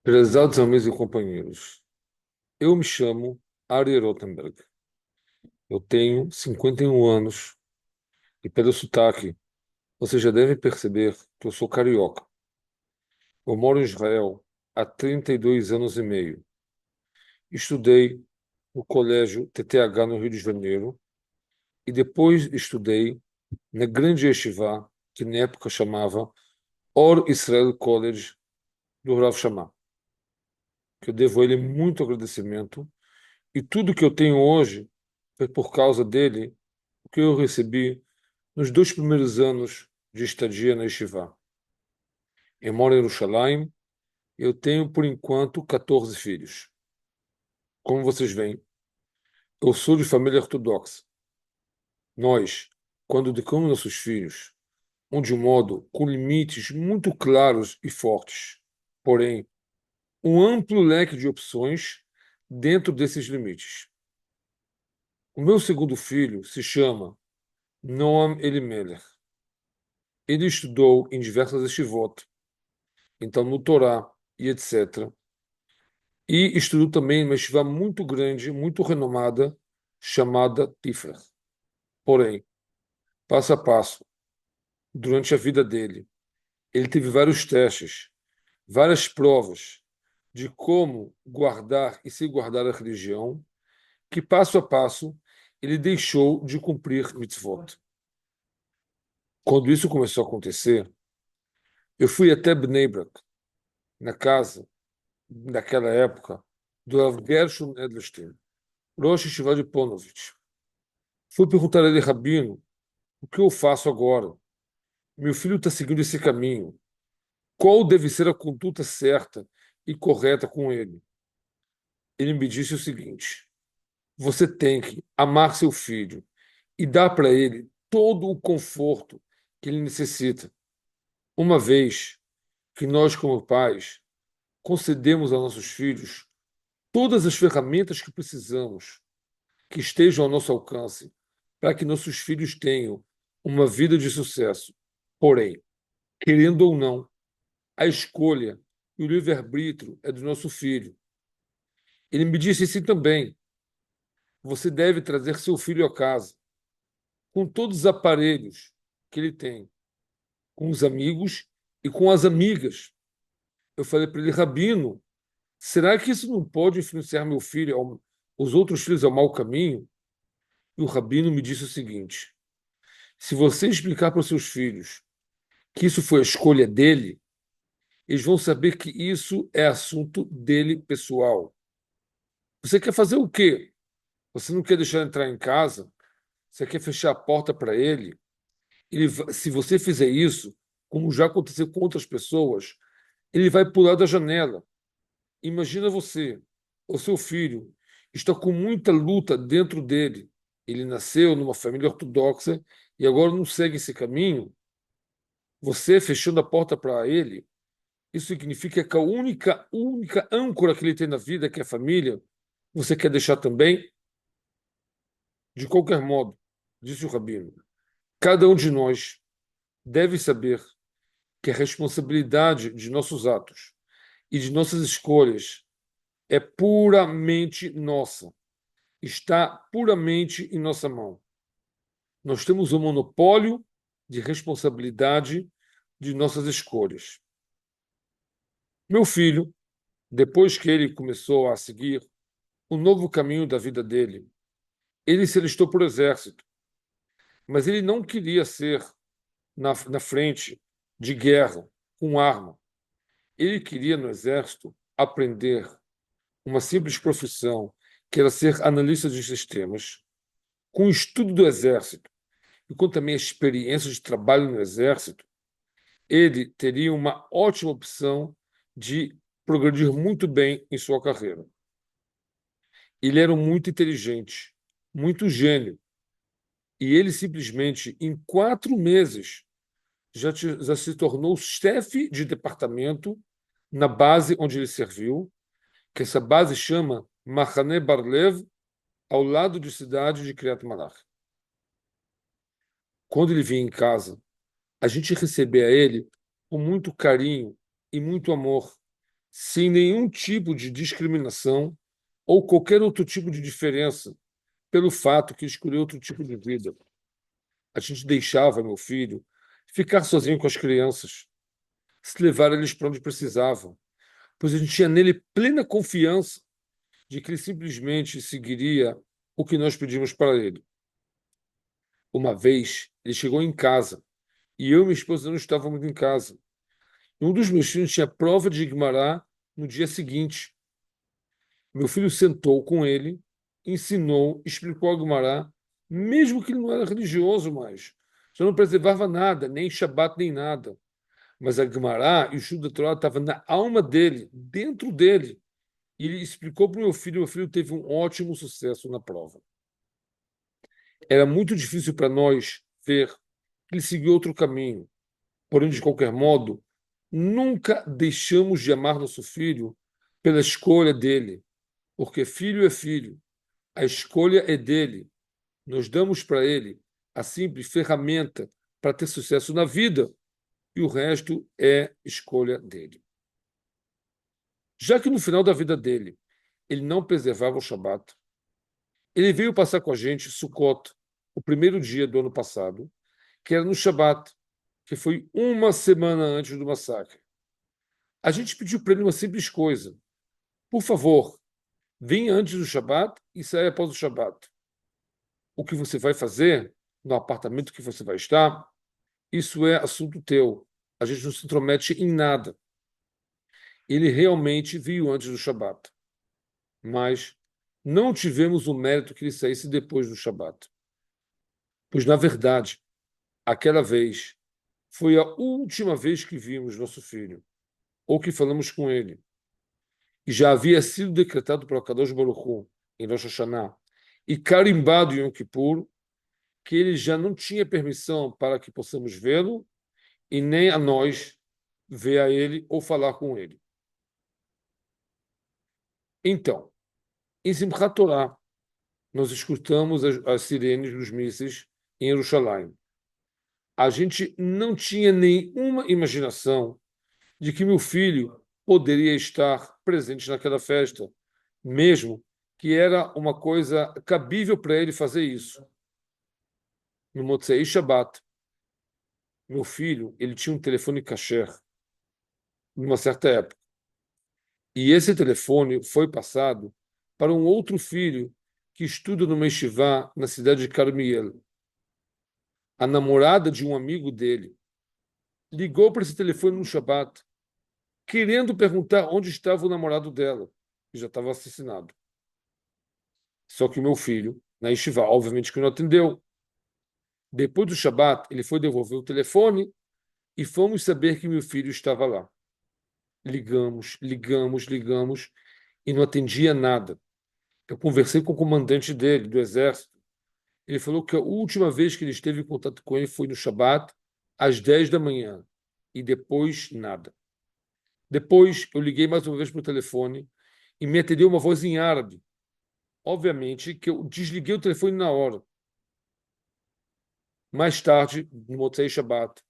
Prezados amigos e companheiros, eu me chamo Ari Rothenberg. Eu tenho 51 anos e, pelo sotaque, você já deve perceber que eu sou carioca. Eu moro em Israel há 32 anos e meio. Estudei no Colégio TTH no Rio de Janeiro e depois estudei na grande yeshiva, que na época chamava Or Israel College do Rav Shammah, que eu devo a ele muito agradecimento e tudo que eu tenho hoje foi por causa dele o que eu recebi nos 2 primeiros anos de estadia na Yeshiva. Eu moro em Jerusalém. Eu tenho, por enquanto, 14 filhos. Como vocês veem, eu sou de família ortodoxa. Nós, quando educamos nossos filhos, de um modo com limites muito claros e fortes, porém, um amplo leque de opções dentro desses limites. O meu segundo filho se chama Noam Elimelech. Ele estudou em diversas yeshivot, então no Torá e etc. E estudou também uma yeshiva muito grande, muito renomada, chamada Tifer. Porém, passo a passo, durante a vida dele, ele teve vários testes, várias provas de como guardar e se guardar a religião, que passo a passo ele deixou de cumprir mitzvot. Quando isso começou a acontecer, eu fui até Bnei Brak, na casa, naquela época, do Rav Gershon Edelstein, Rosh Yeshiva de Ponovitch. Fui perguntar a ele, Rabino, o que eu faço agora? Meu filho está seguindo esse caminho. Qual deve ser a conduta certa e correta com ele? Ele me disse o seguinte: você tem que amar seu filho e dar para ele todo o conforto que ele necessita. Uma vez que nós, como pais, concedemos aos nossos filhos todas as ferramentas que precisamos, que estejam ao nosso alcance, para que nossos filhos tenham uma vida de sucesso. Porém, querendo ou não, a escolha e o livre-arbítrio é do nosso filho. Ele me disse assim também: você deve trazer seu filho a casa, com todos os aparelhos que ele tem, com os amigos e com as amigas. Eu falei para ele, Rabino, será que isso não pode influenciar meu filho, os outros filhos ao mau caminho? E o Rabino me disse o seguinte: se você explicar para os seus filhos que isso foi a escolha dele, eles vão saber que isso é assunto dele pessoal. Você quer fazer o quê? Você não quer deixar ele entrar em casa? Você quer fechar a porta para ele? Se você fizer isso, como já aconteceu com outras pessoas, ele vai pular da janela. Imagina você, o seu filho, está com muita luta dentro dele. Ele nasceu numa família ortodoxa e agora não segue esse caminho. Você fechando a porta para ele, isso significa que a única âncora que ele tem na vida, que é a família, você quer deixar também? De qualquer modo, disse o Rabino, cada um de nós deve saber que a responsabilidade de nossos atos e de nossas escolhas é puramente nossa, está puramente em nossa mão. Nós temos o monopólio de responsabilidade de nossas escolhas. Meu filho, depois que ele começou a seguir o novo caminho da vida dele, ele se alistou para o exército, mas ele não queria ser na frente de guerra com arma. Ele queria no exército aprender uma simples profissão, que era ser analista de sistemas, com o estudo do exército e com também a experiência de trabalho no exército, ele teria uma ótima opção de progredir muito bem em sua carreira. Ele era muito inteligente, muito gênio, e ele simplesmente, em 4 meses, já se tornou chefe de departamento na base onde ele serviu, que essa base chama Machane Barlev, ao lado de cidade de Kiryat Malach. Quando ele vinha em casa, a gente recebia ele com muito carinho e muito amor. sem nenhum tipo de discriminação ou qualquer outro tipo de diferença pelo fato que escolheu outro tipo de vida. A gente deixava meu filho ficar sozinho com as crianças, se levar eles para onde precisavam, pois a gente tinha nele plena confiança de que ele simplesmente seguiria o que nós pedimos para ele. Uma vez, ele chegou em casa e eu e minha esposa não estávamos em casa. Um dos meus filhos tinha prova de Guimará no dia seguinte. Meu filho sentou com ele, ensinou, explicou a Guimará, mesmo que ele não era religioso mais. Já não preservava nada, nem Shabat, nem nada. Mas a Guimará e o estudo da Torá estavam na alma dele, dentro dele. E ele explicou para o meu filho teve um ótimo sucesso na prova. Era muito difícil para nós ver que ele seguiu outro caminho. Porém, de qualquer modo, nunca deixamos de amar nosso filho pela escolha dele, porque filho é filho, a escolha é dele. Nós damos para ele a simples ferramenta para ter sucesso na vida e o resto é escolha dele. Já que no final da vida dele ele não preservava o Shabat, ele veio passar com a gente Sukkot, o primeiro dia do ano passado, que era no Shabat, que foi uma semana antes do massacre. A gente pediu para ele uma simples coisa: por favor, venha antes do Shabat e saia após o Shabat. O que você vai fazer no apartamento que você vai estar, isso é assunto teu. A gente não se intromete em nada. Ele realmente veio antes do Shabat, mas não tivemos o mérito que ele saísse depois do Shabat. Pois, na verdade, aquela vez foi a última vez que vimos nosso filho, ou que falamos com ele. E já havia sido decretado pelo Kadosh Baruch Hu, em Rosh Hashanah, e carimbado em Yom Kippur, que ele já não tinha permissão para que possamos vê-lo e nem a nós ver a ele ou falar com ele. Então, em Simchat Torah, nós escutamos as sirenes dos mísseis em Jerusalém. A gente não tinha nenhuma imaginação de que meu filho poderia estar presente naquela festa, mesmo que era uma coisa cabível para ele fazer isso. No Motzei Shabbat, meu filho, ele tinha um telefone kasher, numa certa época. E esse telefone foi passado para um outro filho que estuda no yeshivá na cidade de Carmiel. A namorada de um amigo dele ligou para esse telefone no Shabat, querendo perguntar onde estava o namorado dela, que já estava assassinado. Só que o meu filho, na yeshivá, obviamente que não atendeu. Depois do Shabat, ele foi devolver o telefone e fomos saber que meu filho estava lá. Ligamos, ligamos, ligamos e não atendia nada. Eu conversei com o comandante dele, do exército. Ele falou que a última vez que ele esteve em contato com ele foi no Shabat, às 10 da manhã. E depois, nada. Depois, eu liguei mais uma vez para o telefone e me atendeu uma voz em árabe. Obviamente que eu desliguei o telefone na hora. Mais tarde, no Motzei Shabbat,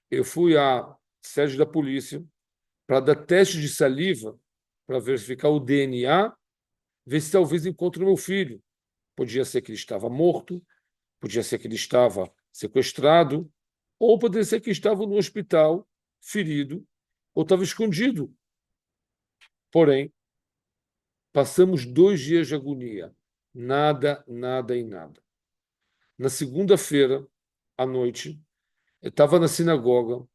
eu fui à sede da polícia para dar teste de saliva para verificar o DNA, ver se talvez encontre o meu filho. Podia ser que ele estava morto, podia ser que ele estava sequestrado, ou poderia ser que ele estava no hospital, ferido, ou estava escondido. Porém, passamos 2 dias de agonia. Nada, nada e nada. Na segunda-feira, à noite, eu estava na sinagoga,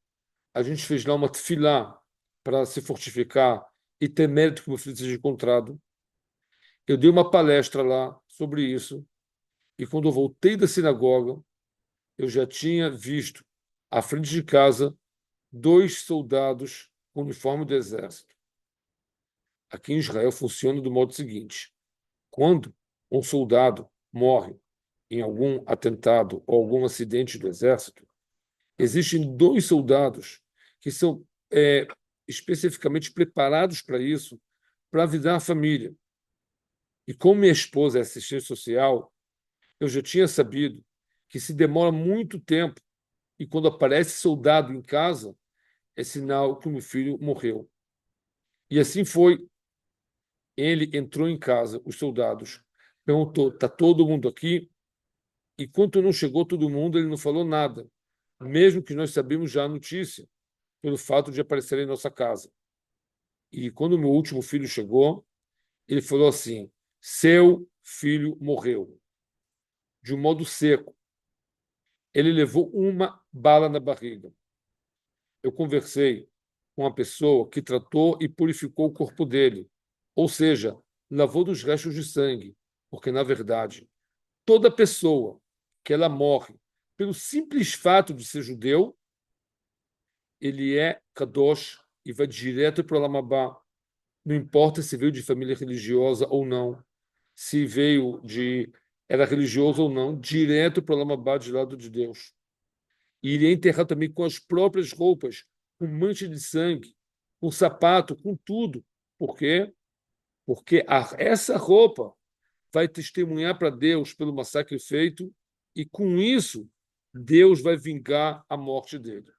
a gente fez lá uma tefilá para se fortificar e ter mérito que o meu filho seja encontrado. Eu dei uma palestra lá sobre isso, e quando eu voltei da sinagoga, eu já tinha visto, à frente de casa, 2 soldados com uniforme do exército. Aqui em Israel funciona do modo seguinte: quando um soldado morre em algum atentado ou algum acidente do exército, existem 2 soldados que são especificamente preparados para isso, para avisar a família. E como minha esposa é assistente social, eu já tinha sabido que se demora muito tempo e quando aparece soldado em casa, é sinal que o meu filho morreu. E assim foi. Ele entrou em casa, os soldados, perguntou: está todo mundo aqui? E quando não chegou todo mundo, ele não falou nada, mesmo que nós sabíamos já a notícia, pelo fato de aparecer em nossa casa. E quando o meu último filho chegou, ele falou assim: seu filho morreu, de um modo seco. Ele levou uma bala na barriga. Eu conversei com uma pessoa que tratou e purificou o corpo dele, ou seja, lavou dos restos de sangue, porque, na verdade, toda pessoa que ela morre pelo simples fato de ser judeu, ele é kadosh e vai direto para o Lamabá. Não importa se veio de família religiosa ou não, se veio de era religioso ou não, direto para o Lamabá de lado de Deus. E iria enterrar também com as próprias roupas, com mancha de sangue, com sapato, com tudo. Por quê? Porque essa roupa vai testemunhar para Deus pelo massacre feito, e com isso, Deus vai vingar a morte dele.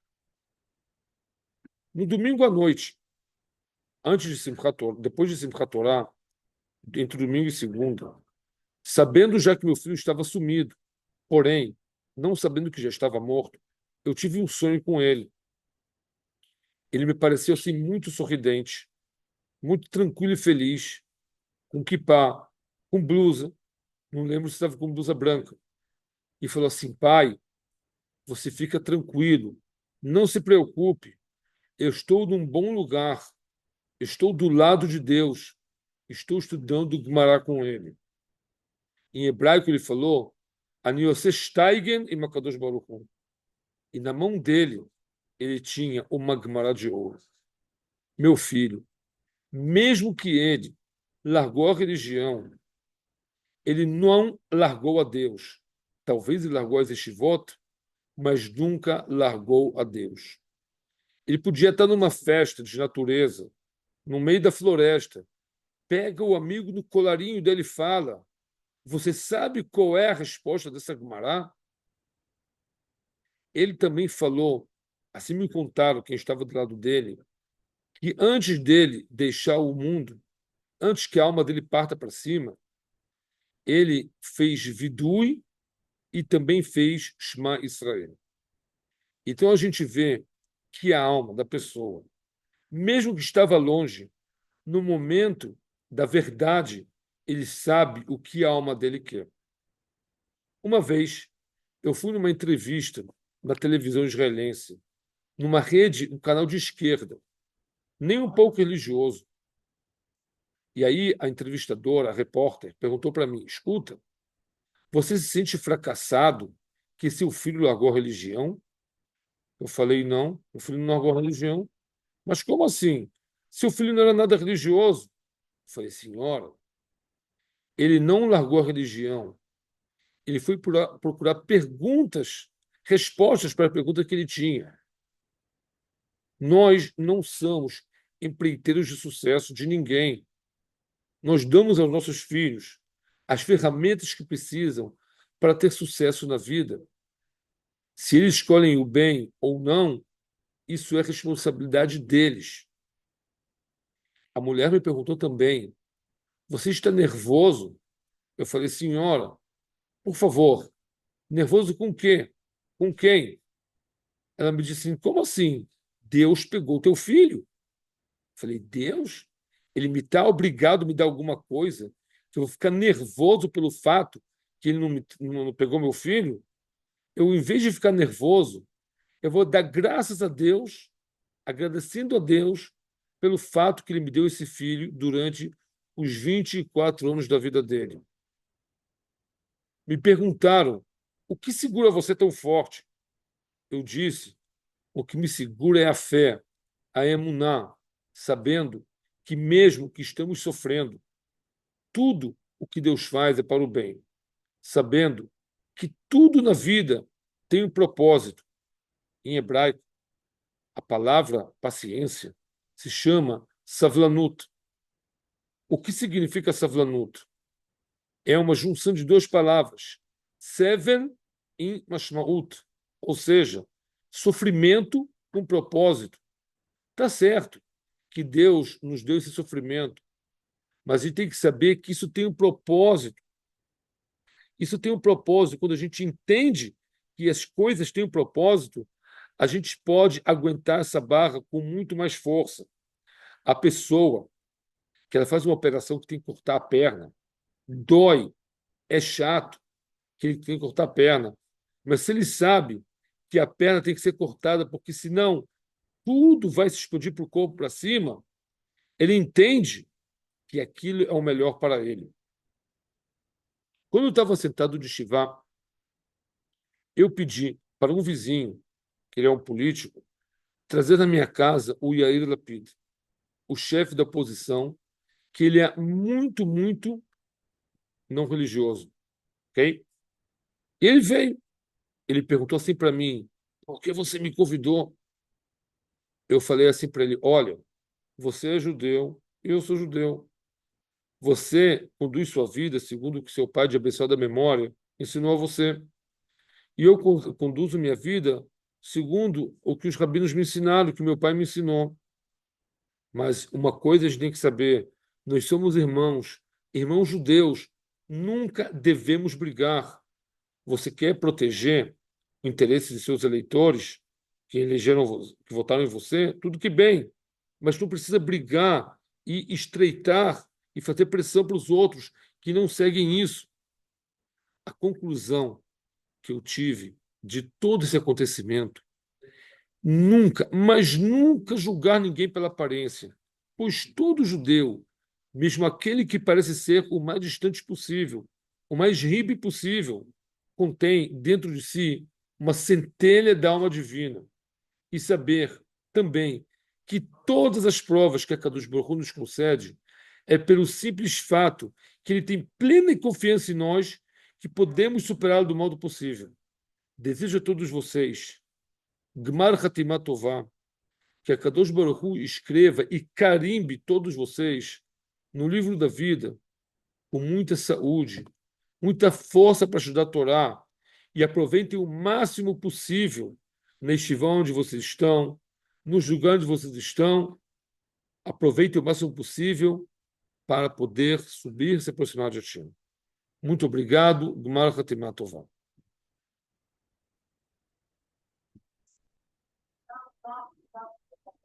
No domingo à noite, antes de Simchat Torah, depois de Simchat Torah, entre domingo e segunda, sabendo já que meu filho estava sumido, porém, não sabendo que já estava morto, eu tive um sonho com ele. Ele me pareceu assim muito sorridente, muito tranquilo e feliz, com kippá, com blusa, não lembro se estava com blusa branca, e falou assim: pai, você fica tranquilo, não se preocupe, eu estou num bom lugar, estou do lado de Deus, estou estudando Gumará com ele. Em hebraico ele falou: Ani Yoseh Steigen im HaKadosh Baruch Hu. E na mão dele ele tinha uma Gumará de ouro. Meu filho, mesmo que ele largou a religião, ele não largou a Deus. Talvez ele largou as estivot, mas nunca largou a Deus. Ele podia estar numa festa de natureza, no meio da floresta, pega o amigo no colarinho dele e fala: você sabe qual é a resposta dessa Gumará? Ele também falou, assim me contaram quem estava do lado dele, que antes dele deixar o mundo, antes que a alma dele parta para cima, ele fez vidui e também fez Shema Israel. Então a gente vê que a alma da pessoa, mesmo que estava longe, no momento da verdade, ele sabe o que a alma dele quer. Uma vez, eu fui numa entrevista na televisão israelense, numa rede, um canal de esquerda, nem um pouco religioso. E aí a entrevistadora, a repórter, perguntou para mim: escuta, você se sente fracassado que seu filho largou a religião? Eu falei: não, o filho não largou a religião. Mas como assim? Seu filho não era nada religioso. Eu falei: senhora, ele não largou a religião. Ele foi procurar perguntas, respostas para a pergunta que ele tinha. Nós não somos empreiteiros de sucesso de ninguém. Nós damos aos nossos filhos as ferramentas que precisam para ter sucesso na vida. Se eles escolhem o bem ou não, isso é responsabilidade deles. A mulher me perguntou também: você está nervoso? Eu falei: senhora, por favor, nervoso com o quê? Com quem? Ela me disse assim: como assim? Deus pegou teu filho. Eu falei: Deus? Ele me está obrigado a me dar alguma coisa? Que eu vou ficar nervoso pelo fato que ele não pegou meu filho? Eu, em vez de ficar nervoso, eu vou dar graças a Deus, agradecendo a Deus pelo fato que ele me deu esse filho durante os 24 anos da vida dele. Me perguntaram: o que segura você tão forte? Eu disse: o que me segura é a fé, a emuná, sabendo que mesmo que estamos sofrendo, tudo o que Deus faz é para o bem, sabendo que tudo na vida tem um propósito. Em hebraico, a palavra paciência se chama savlanut. O que significa savlanut? É uma junção de duas palavras, seven em mashmaut, ou seja, sofrimento com propósito. Tá certo. que Deus nos deu esse sofrimento, mas a gente tem que saber que isso tem um propósito. Isso tem um propósito. Quando a gente entende que as coisas têm um propósito, a gente pode aguentar essa barra com muito mais força. A pessoa que ela faz uma operação que tem que cortar a perna, dói, é chato que ele tem que cortar a perna, mas se ele sabe que a perna tem que ser cortada, porque senão tudo vai se explodir para o corpo para cima, ele entende que aquilo é o melhor para ele. Quando eu estava sentado de Shivá, eu pedi para um vizinho, que ele é um político, trazer na minha casa o Yair Lapid, o chefe da oposição, que ele é muito, muito não religioso, ok? E ele veio. Ele perguntou assim para mim: por que você me convidou? Eu falei assim para ele: olha, você é judeu, eu sou judeu. Você conduz sua vida segundo o que seu pai, de abençoada memória, ensinou a você. E eu conduzo minha vida segundo o que os rabinos me ensinaram, o que meu pai me ensinou. Mas uma coisa a gente tem que saber: nós somos irmãos, irmãos judeus, nunca devemos brigar. Você quer proteger o interesse de seus eleitores que elegeram, que votaram em você? Tudo que bem, mas não precisa brigar e estreitar e fazer pressão para os outros que não seguem isso. A conclusão que eu tive de todo esse acontecimento: nunca, mas nunca julgar ninguém pela aparência, pois todo judeu, mesmo aquele que parece ser o mais distante possível, o mais ribe possível, contém dentro de si uma centelha da alma divina. E saber também que todas as provas que a Kadosh Baruch Hu nos concede é pelo simples fato que ele tem plena confiança em nós que podemos superá-lo do modo possível. Desejo a todos vocês Gmar Hatimah Tová, que a Kadosh Baruch Hu escreva e carimbe todos vocês no livro da vida com muita saúde, muita força para estudar a Torá e aproveitem o máximo possível neste vão onde vocês estão, nos lugares onde vocês estão, aproveitem o máximo possível para poder subir e se aproximar de Hashem. Muito obrigado, Gmar Hatimah Tová.